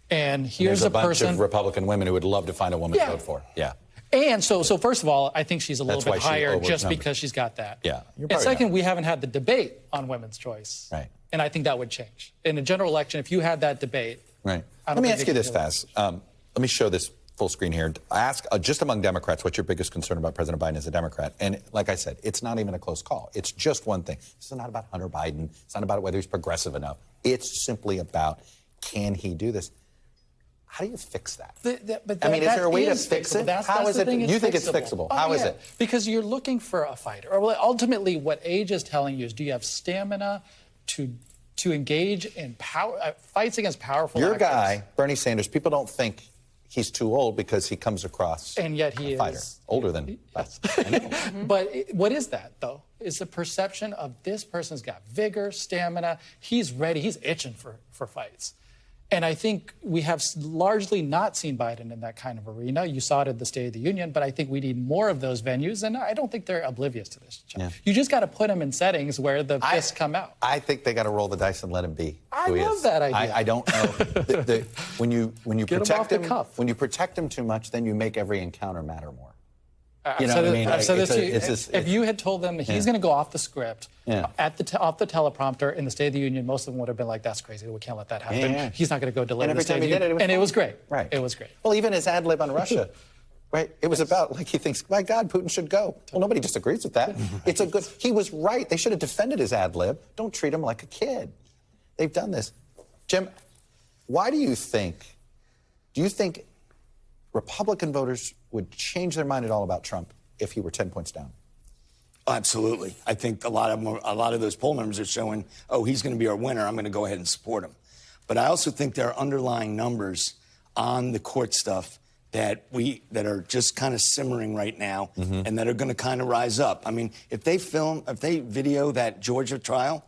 S9: And here's
S1: a bunch of Republican women who would love to find a woman to vote for. Yeah.
S9: And so first of all, I think she's a little bit higher just because she's got that.
S1: Yeah.
S9: And second, we haven't had the debate on women's choice.
S1: Right.
S9: And I think that would change. In a general election, if you had that debate.
S1: Right. Let me ask you this, Faz. Let me show this full screen here. Ask just among Democrats, what's your biggest concern about President Biden as a Democrat? And like I said, it's not even a close call. It's just one thing. This is not about Hunter Biden. It's not about whether he's progressive enough. It's simply about, can he do this? How do you fix that? Is there a way to fix it? How is it? You think it's fixable? How is it?
S9: Because you're looking for a fighter. Or ultimately, what age is telling you is, do you have stamina to engage in fights against powerful actors?
S1: Your guy, Bernie Sanders, people don't think he's too old because he comes across
S9: and yet he
S1: a fighter.
S9: Is
S1: older than us.
S9: But what is that, though? Is the perception of this person's got vigor, stamina. He's ready. He's itching for fights. And I think we have largely not seen Biden in that kind of arena. You saw it at the State of the Union, but I think we need more of those venues, and I don't think they're oblivious to this. Yeah. You just got to put them in settings where the fists come out.
S1: I think they got to roll the dice and let him be who he is.
S9: I love that idea.
S1: I don't know. When you protect him too much, then you make every encounter matter more. You know what I mean?
S9: I've said this to you. If you had told them that he's going to go off the script, off the teleprompter in the State of the Union, most of them would have been like, that's crazy. We can't let that happen. He's not going to go deliver the State of the Union. And it was great.
S1: Right.
S9: It was great.
S1: Well, even his ad lib on Russia, right? It was about, he thinks, my God, Putin should go. Well, nobody disagrees with that. He was right. They should have defended his ad lib. Don't treat him like a kid. They've done this. Jim, why do you think Do you think Republican voters would change their mind at all about Trump if he were 10 points down?
S10: Absolutely. I think a lot of those poll numbers are showing, oh, he's going to be our winner. I'm going to go ahead and support him. But I also think there are underlying numbers on the court stuff that are just kind of simmering right now, and that are going to kind of rise up. I mean, if they video that Georgia trial,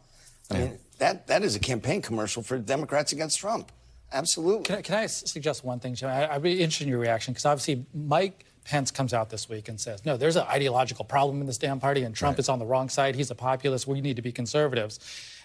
S10: I mean, that is a campaign commercial for Democrats against Trump. Absolutely.
S9: Can I suggest one thing, Jim? I'd be interested in your reaction, because obviously Mike Pence comes out this week and says, no, there's an ideological problem in this damn party, and Trump is on the wrong side. He's a populist. We need to be conservatives.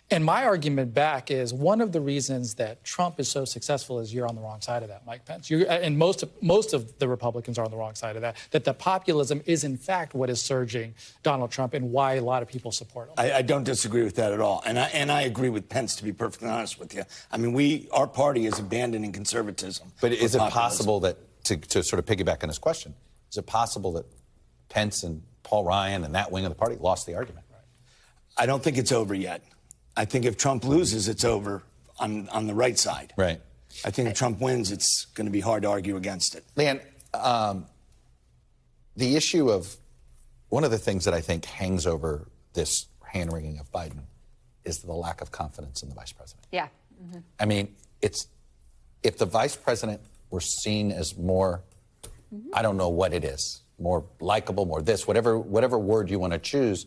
S9: And my argument back is one of the reasons that Trump is so successful is you're on the wrong side of that, Mike Pence. And most of the Republicans are on the wrong side of that the populism is, in fact, what is surging Donald Trump and why a lot of people support him.
S10: I don't disagree with that at all. And I agree with Pence, to be perfectly honest with you. I mean, our party is abandoning conservatism.
S1: But is it possible that, to sort of piggyback on this question, is it possible that Pence and Paul Ryan and that wing of the party lost the argument?
S10: I don't think it's over yet. I think if Trump loses, it's over on the right side.
S1: Right.
S10: I think if Trump wins, it's going to be hard to argue against it.
S1: Leanne, the issue of one of the things that I think hangs over this hand-wringing of Biden is the lack of confidence in the vice president.
S8: Yeah.
S1: I mean, if the vice president were seen as more, I don't know what it is, more likable, more this, whatever word you want to choose,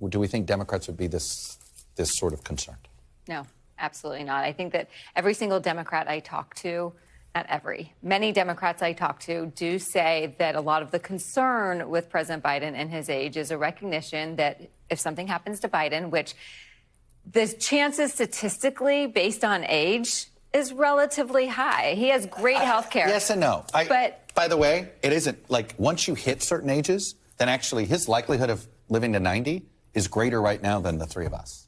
S1: do we think Democrats would be this sort of concerned?
S8: No, absolutely not. I think that every single Democrat I talk to, many Democrats I talk to do say that a lot of the concern with President Biden and his age is a recognition that if something happens to Biden, which the chances statistically based on age is relatively high. He has great health care.
S1: Yes and no. But by the way, it isn't like once you hit certain ages, then actually his likelihood of living to 90 is greater right now than the three of us.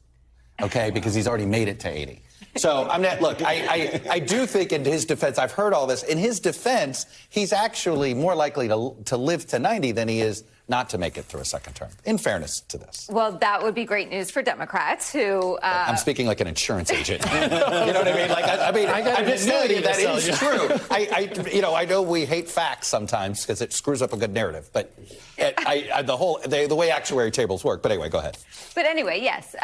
S1: Okay, because he's already made it to 80. So I do think in his defense, I've heard all this. In his defense, he's actually more likely to live to 90 than he is not to make it through a second term, in fairness to this.
S8: Well, that would be great news for Democrats who...
S1: I'm speaking like an insurance agent. You know what I mean? Like, I'm just telling you that it is true. I know we hate facts sometimes because it screws up a good narrative, but the way actuary tables work. But anyway, go ahead.
S8: But anyway, yes,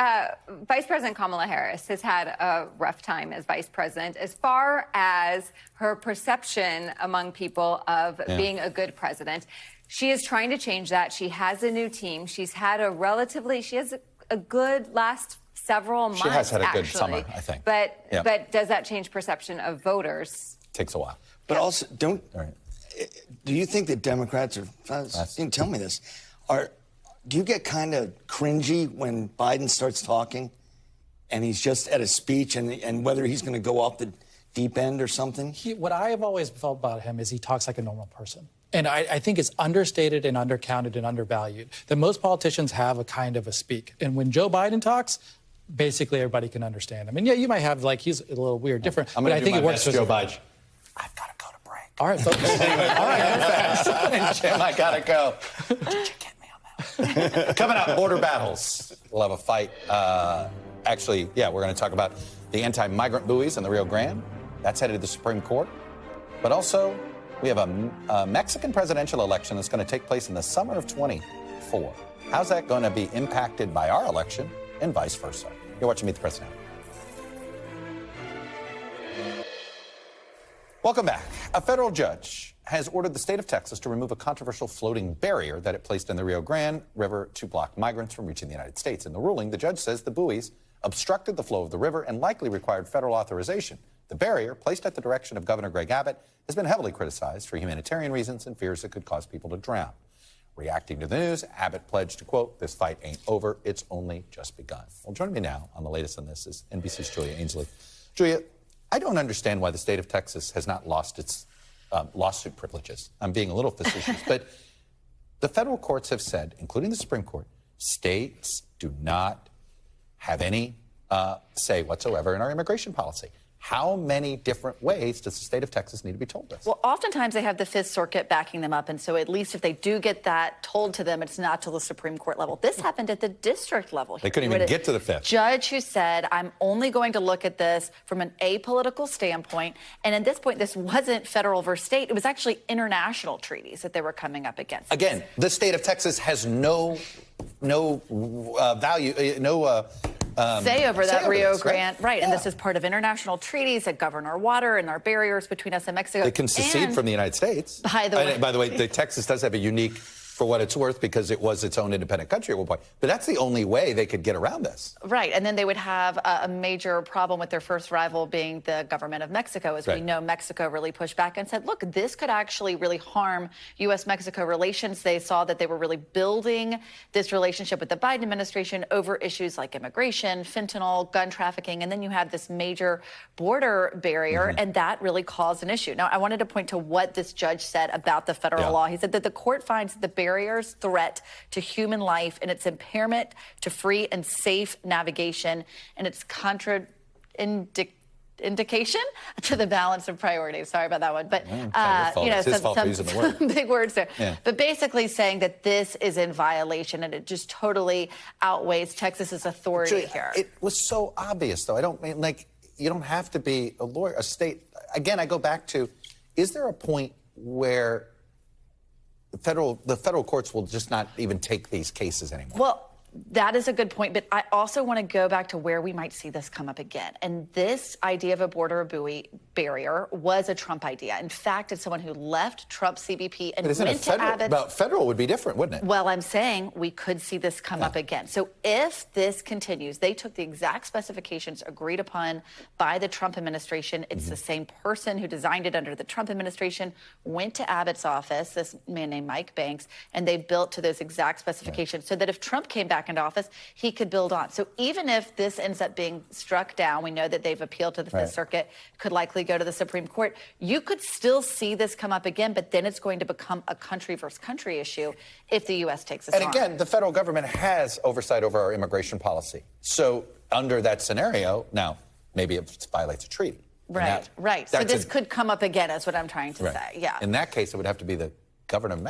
S8: Vice President Kamala Harris has had a rough time as vice president as far as her perception among people of being a good president. She is trying to change that. She has a new team. She's had she has a good last several months.
S1: She has had a good
S8: actually.
S1: summer, I think.
S8: But does that change perception of voters?
S1: Takes a while.
S10: But also, do you think that Democrats tell me this, do you get kind of cringy when Biden starts talking and he's just at a speech and whether he's going to go off the deep end or something?
S9: What I have always felt about him is he talks like a normal person. And I think it's understated and undercounted and undervalued that most politicians have a kind of a speak. And when Joe Biden talks, basically everybody can understand him. And yeah, you might have he's a little weird, different.
S1: But I think it works for Joe Biden. I've got to go to break.
S9: All right, folks.
S1: All right, Jim, I got to go. Did you get me on that one? Coming up, border battles. We'll have a fight. We're going to talk about the anti-migrant buoys in the Rio Grande. That's headed to the Supreme Court. But also, we have a Mexican presidential election that's going to take place in the summer of 24. How's that going to be impacted by our election and vice versa? You're watching Meet the Press Now. Welcome back. A federal judge has ordered the state of Texas to remove a controversial floating barrier that it placed in the Rio Grande River to block migrants from reaching the United States. In the ruling, the judge says the buoys obstructed the flow of the river and likely required federal authorization. The barrier, placed at the direction of Governor Greg Abbott, has been heavily criticized for humanitarian reasons and fears it could cause people to drown. Reacting to the news, Abbott pledged to, quote, "This fight ain't over, it's only just begun." Well, joining me now on the latest on this is NBC's Julia Ainsley. Julia, I don't understand why the state of Texas has not lost its lawsuit privileges. I'm being a little facetious, but the federal courts have said, including the Supreme Court, states do not have any say whatsoever in our immigration policy. How many different ways does the state of Texas need to be told this?
S11: Well, oftentimes they have the Fifth Circuit backing them up, and so at least if they do get that told to them, it's not to the Supreme Court level. This happened at the district level.
S1: They couldn't even get to the Fifth.
S11: Judge who said, I'm only going to look at this from an apolitical standpoint, and at this point, this wasn't federal versus state. It was actually international treaties that they were coming up against.
S1: Again, the state of Texas has no value,
S11: say over that Rio
S1: this,
S11: Grande, right?
S1: Yeah.
S11: And this is part of international treaties that govern our water and our barriers between us and Mexico.
S1: They can secede from the United States.
S11: By the way,
S1: Texas does have a unique, for what it's worth, because it was its own independent country at one point. But that's the only way they could get around this.
S11: Right, and then they would have a major problem with their first rival being the government of Mexico. As we know, Mexico really pushed back and said, look, this could actually really harm U.S.-Mexico relations. They saw that they were really building this relationship with the Biden administration over issues like immigration, fentanyl, gun trafficking, and then you have this major border barrier, and that really caused an issue. Now, I wanted to point to what this judge said about the federal law. He said that the court finds the barriers threat to human life and its impairment to free and safe navigation and its indication to the balance of priorities. Sorry about that one. But, some big words there. Yeah. But basically saying that this is in violation and it just totally outweighs Texas's authority here.
S1: It was so obvious, though. I don't mean, like, you don't have to be a lawyer, a state. Again, I go back to, is there a point where the federal courts will just not even take these cases anymore?
S11: Well, that is a good point, but I also want to go back to where we might see this come up again. And this idea of a border buoy barrier was a Trump idea. In fact, it's someone who left Trump's CBP and went to Abbott.
S1: But federal would be different, wouldn't it?
S11: Well, I'm saying we could see this come up again. So if this continues, they took the exact specifications agreed upon by the Trump administration. It's the same person who designed it under the Trump administration, went to Abbott's office, this man named Mike Banks, and they built to those exact specifications so that if Trump came back into office, he could build on. So even if this ends up being struck down, we know that they've appealed to the Fifth Circuit, could likely go to the Supreme Court. You could still see this come up again, but then it's going to become a country versus country issue if the U.S. takes this on.
S1: And again, the federal government has oversight over our immigration policy. So under that scenario, now, maybe it violates a treaty.
S11: Right. So this could come up again, is what I'm trying to say. Yeah.
S1: In that case, it would have to be the government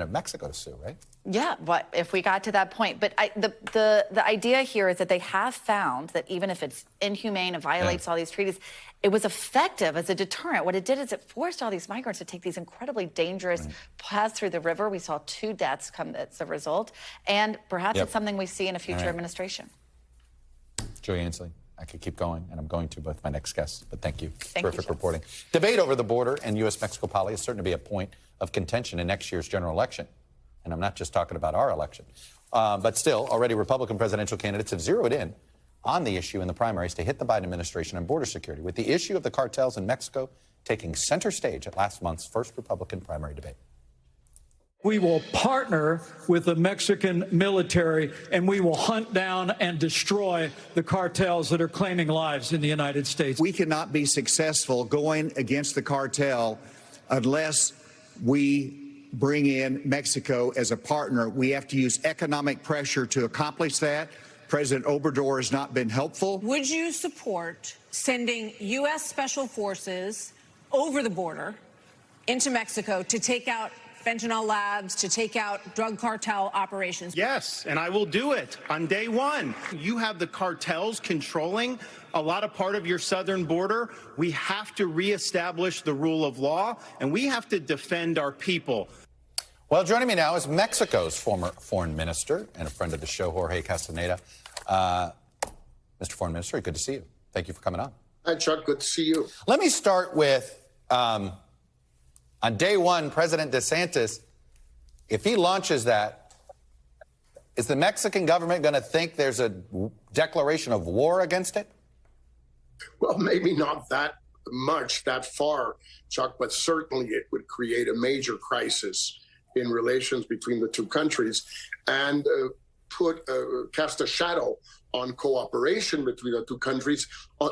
S1: of Mexico to sue, right?
S11: Yeah, if we got to that point. But the idea here is that they have found that even if it's inhumane and violates all these treaties, it was effective as a deterrent. What it did is it forced all these migrants to take these incredibly dangerous paths through the river. We saw 2 deaths come as a result. And perhaps it's something we see in a future administration.
S1: Joey Ainsley, I could keep going, and I'm going to with my next guest. But thank you. Terrific
S11: you,
S1: reporting. Debate over the border and U.S.-Mexico policy is certain to be a point of contention in next year's general election. And I'm not just talking about our election. But still, already Republican presidential candidates have zeroed in on the issue in the primaries to hit the Biden administration on border security, with the issue of the cartels in Mexico taking center stage at last month's first Republican primary debate.
S12: We will partner with the Mexican military, and we will hunt down and destroy the cartels that are claiming lives in the United States.
S13: We cannot be successful going against the cartel unless we bring in Mexico as a partner. We have to use economic pressure to accomplish that. President Obrador has not been helpful.
S14: Would you support sending U.S. Special Forces over the border into Mexico to take out fentanyl labs, to take out drug cartel operations?
S15: Yes, and I will do it on day one. You have the cartels controlling a lot of part of your southern border. We have to reestablish the rule of law, and we have to defend our people.
S1: Well, joining me now is Mexico's former foreign minister and a friend of the show, Jorge Castañeda. Mr. Foreign Minister, good to see you. Thank you for coming on.
S16: Hi, Chuck. Good to see you.
S1: Let me start with, on day one, President DeSantis, if he launches that, is the Mexican government going to think there's a declaration of war against it?
S16: Well, maybe not that much, that far, Chuck, but certainly it would create a major crisis in relations between the two countries and cast a shadow on cooperation between the two countries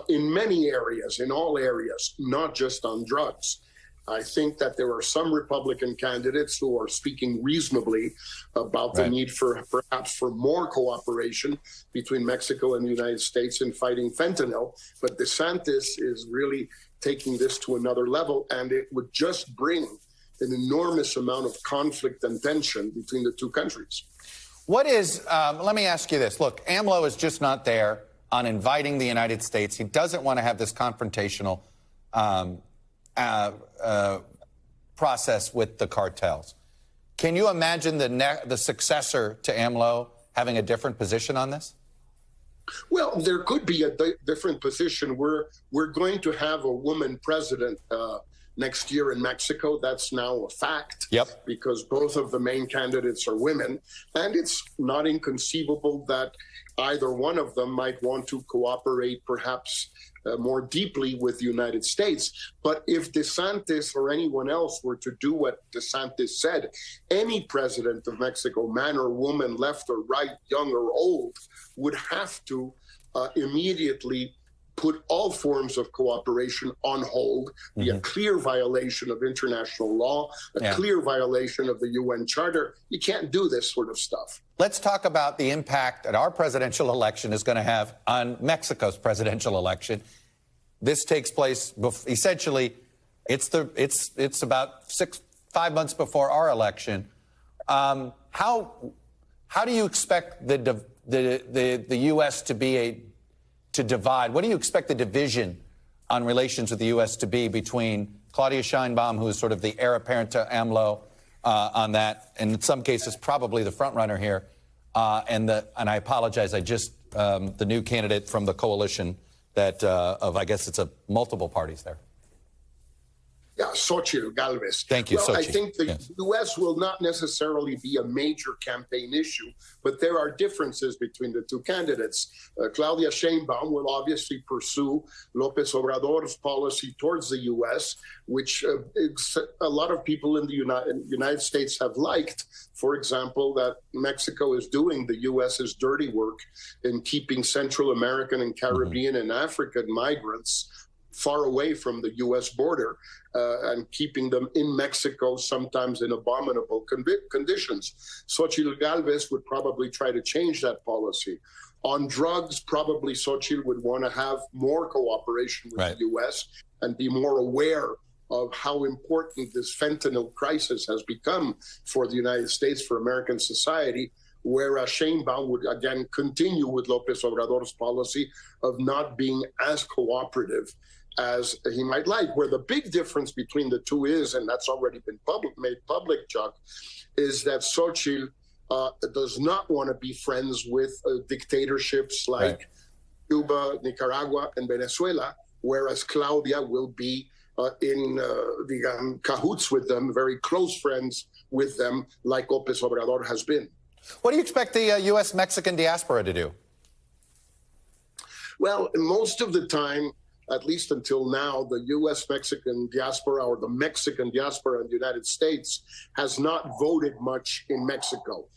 S16: in many areas, in all areas, not just on drugs. I think that there are some Republican candidates who are speaking reasonably about the need for perhaps for more cooperation between Mexico and the United States in fighting fentanyl. But DeSantis is really taking this to another level, and it would just bring an enormous amount of conflict and tension between the two countries.
S1: What is, let me ask you this. Look, AMLO is just not there on inviting the United States. He doesn't want to have this confrontational process with the cartels. Can you imagine the successor to AMLO having a different position on this?
S16: Well, there could be a different position. We're going to have a woman president next year in Mexico. That's now a fact.
S1: Yep.
S16: Because both of the main candidates are women. And it's not inconceivable that either one of them might want to cooperate perhaps more deeply with the United States. But if DeSantis or anyone else were to do what DeSantis said, any president of Mexico, man or woman, left or right, young or old, would have to immediately put all forms of cooperation on hold, be a clear violation of international law, a clear violation of the UN Charter. You can't do this sort of stuff.
S1: Let's talk about the impact that our presidential election is going to have on Mexico's presidential election. This takes place essentially. It's about 5 months before our election. How do you expect the U.S. to divide? What do you expect the division on relations with the U.S. to be between Claudia Sheinbaum, who is sort of the heir apparent to AMLO on that, and in some cases probably the front runner here, and I apologize, the new candidate from the coalition that I guess it's multiple parties there.
S16: Yeah, Xochitl Galvez.
S1: Thank you,
S16: well,
S1: Xochitl.
S16: I think the U.S. will not necessarily be a major campaign issue, but there are differences between the two candidates. Claudia Sheinbaum will obviously pursue López Obrador's policy towards the U.S., which a lot of people in the United States have liked. For example, that Mexico is doing the U.S.'s dirty work in keeping Central American and Caribbean and African migrants far away from the U.S. border and keeping them in Mexico, sometimes in abominable conditions. Xochitl Galvez would probably try to change that policy. On drugs, probably Xochitl would want to have more cooperation with the U.S. and be more aware of how important this fentanyl crisis has become for the United States, for American society, whereas Sheinbaum would, again, continue with López Obrador's policy of not being as cooperative as he might like. Where the big difference between the two is, and that's already been made public, Chuck, is that Xochitl does not want to be friends with dictatorships like Cuba, Nicaragua, and Venezuela, whereas Claudia will be in cahoots with them, very close friends with them, like López Obrador has been.
S1: What do you expect the U.S.-Mexican diaspora to do?
S16: Well, most of the time, at least until now, the U.S.-Mexican diaspora or the Mexican diaspora in the United States has not voted much in Mexico.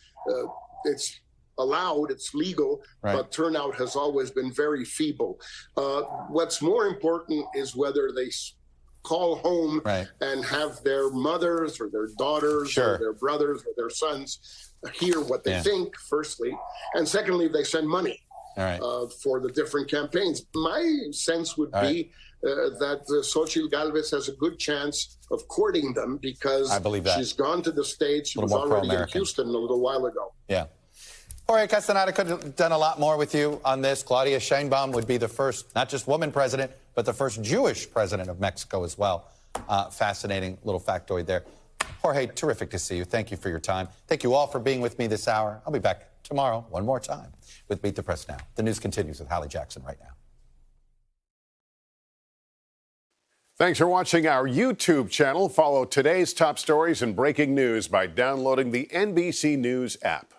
S16: It's allowed, it's legal, but turnout has always been very feeble. What's more important is whether they call home and have their mothers or their daughters or their brothers or their sons hear what they think, firstly, and secondly, they send money for the different campaigns. My sense would be that Xochitl Galvez has a good chance of courting them because she's gone to the States. She was already in Houston a little while ago.
S1: Yeah. Jorge Castañeda could have done a lot more with you on this. Claudia Sheinbaum would be the first, not just woman president, but the first Jewish president of Mexico as well. Fascinating little factoid there. Jorge, terrific to see you. Thank you for your time. Thank you all for being with me this hour. I'll be back tomorrow one more time with Meet the Press Now. The news continues with Hallie Jackson right now.
S17: Thanks for watching our YouTube channel. Follow today's top stories and breaking news by downloading the NBC News app.